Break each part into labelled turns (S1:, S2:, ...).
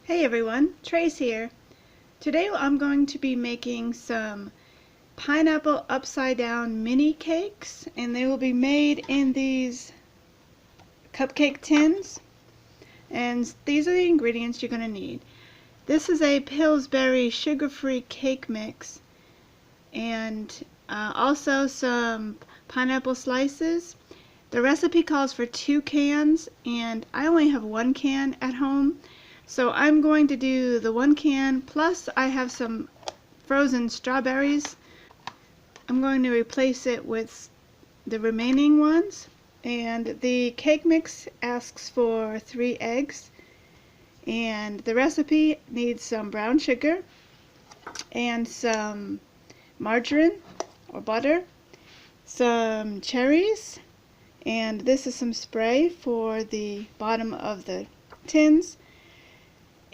S1: Hey everyone, Trace here. Today I'm going to be making some pineapple upside down mini cakes, and they will be made in these cupcake tins. And these are the ingredients you're going to need. This is a Pillsbury sugar-free cake mix, and also some pineapple slices. The recipe calls for 2 cans, and I only have 1 can at home. So I'm going to do the 1 can, plus I have some frozen strawberries. I'm going to replace it with the remaining ones. And the cake mix asks for 3 eggs. And the recipe needs some brown sugar and some margarine or butter, some cherries, and this is some spray for the bottom of the tins,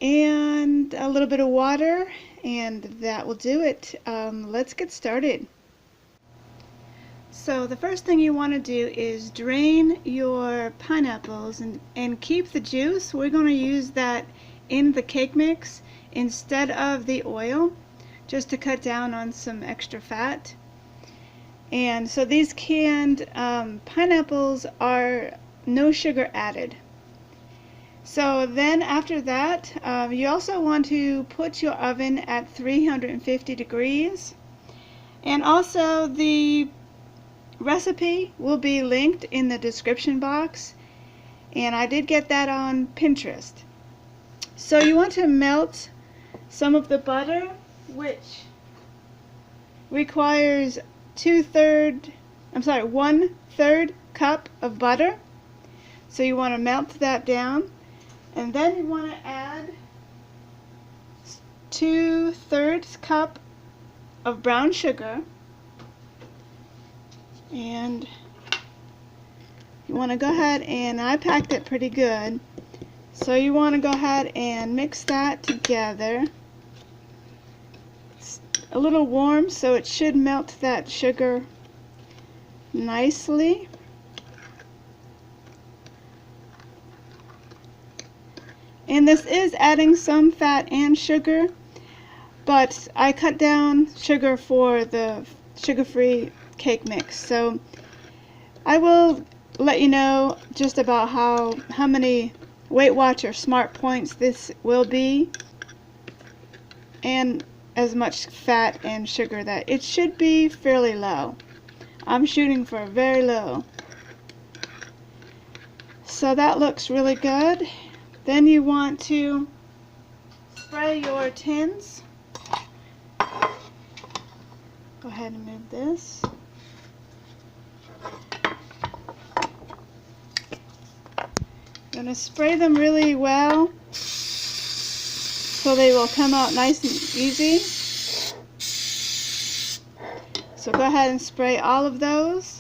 S1: and a little bit of water, and that will do it. Let's get started. So the first thing you want to do is drain your pineapples and keep the juice. We're going to use that in the cake mix instead of the oil, just to cut down on some extra fat. And so these canned pineapples are no sugar added. So then after that, you also want to put your oven at 350 degrees. And also the recipe will be linked in the description box. And I did get that on Pinterest. So you want to melt some of the butter, which requires 1/3 cup of butter. So you want to melt that down. And then you want to add 2/3 cup of brown sugar, and you want to go ahead, and I packed it pretty good, so you want to go ahead and mix that together. It's a little warm, so it should melt that sugar nicely. And this is adding some fat and sugar, but I cut down sugar for the sugar-free cake mix. So I will let you know just about how many Weight Watcher smart points this will be, and as much fat and sugar that it should be fairly low. I'm shooting for very low. So that looks really good. Then you want to spray your tins. Go ahead and move this. You're going to spray them really well so they will come out nice and easy. So go ahead and spray all of those.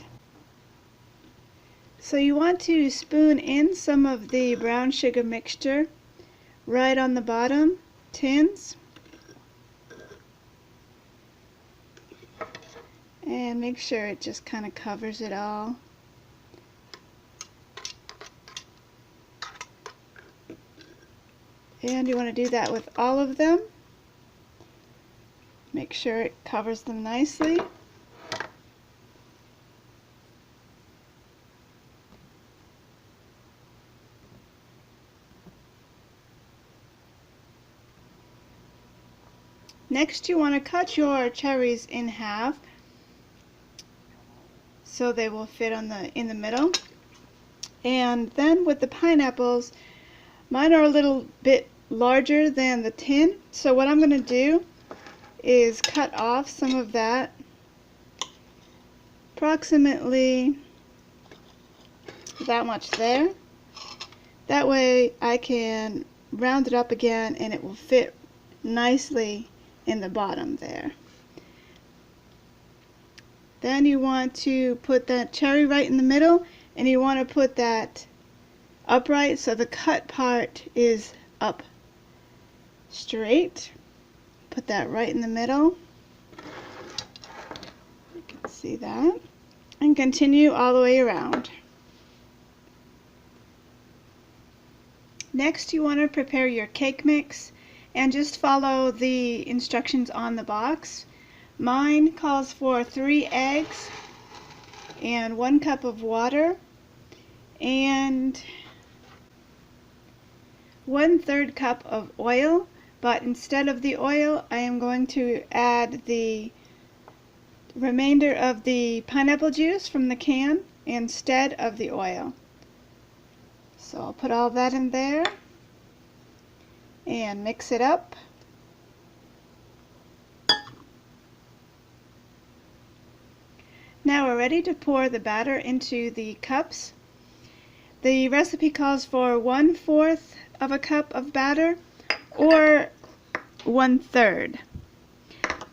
S1: So you want to spoon in some of the brown sugar mixture right on the bottom tins, and make sure it just kind of covers it all. And you want to do that with all of them. Make sure it covers them nicely. Next, you want to cut your cherries in half so they will fit in the middle. And then with the pineapples, mine are a little bit larger than the tin. So what I'm going to do is cut off some of that, approximately that much there. That way I can round it up again and it will fit nicely in the bottom there. Then you want to put that cherry right in the middle, and you want to put that upright so the cut part is up straight. Put that right in the middle. You can see that. And continue all the way around. Next, you want to prepare your cake mix and just follow the instructions on the box. Mine calls for 3 eggs and 1 cup of water and 1/3 cup of oil, but instead of the oil I am going to add the remainder of the pineapple juice from the can instead of the oil. So I'll put all that in there and mix it up. Now we're ready to pour the batter into the cups. The recipe calls for 1/4 of a cup of batter or 1/3.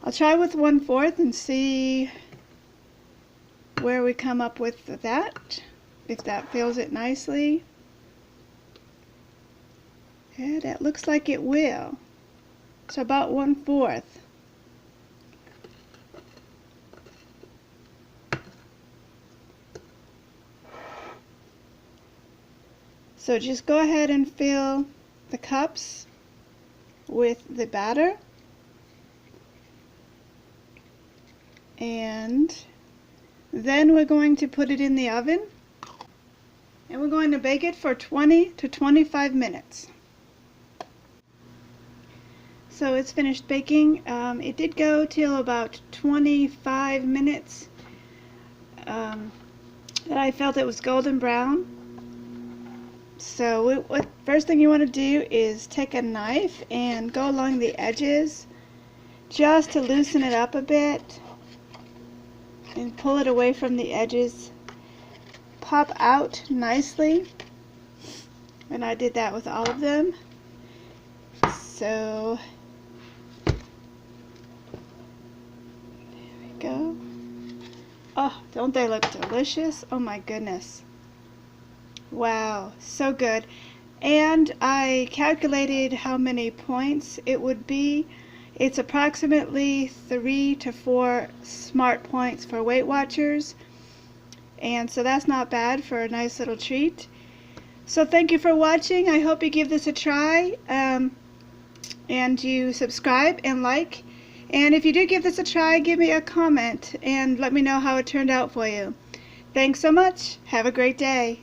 S1: I'll try with 1/4 and see where we come up with that, if that fills it nicely. Yeah, that looks like it will. So about 1/4. So just go ahead and fill the cups with the batter, and then we're going to put it in the oven and we're going to bake it for 20 to 25 minutes. So it's finished baking. It did go till about 25 minutes that I felt it was golden brown. So what first thing you want to do is take a knife and go along the edges just to loosen it up a bit and pull it away from the edges. Pop out nicely, and I did that with all of them. So there we go. Oh, don't they look delicious? Oh my goodness. Wow, so good. And I calculated how many points it would be. It's approximately 3 to 4 smart points for Weight Watchers, and so that's not bad for a nice little treat. So thank you for watching. I hope you give this a try, and you subscribe and like. And if you do give this a try, give me a comment and let me know how it turned out for you. Thanks so much. Have a great day.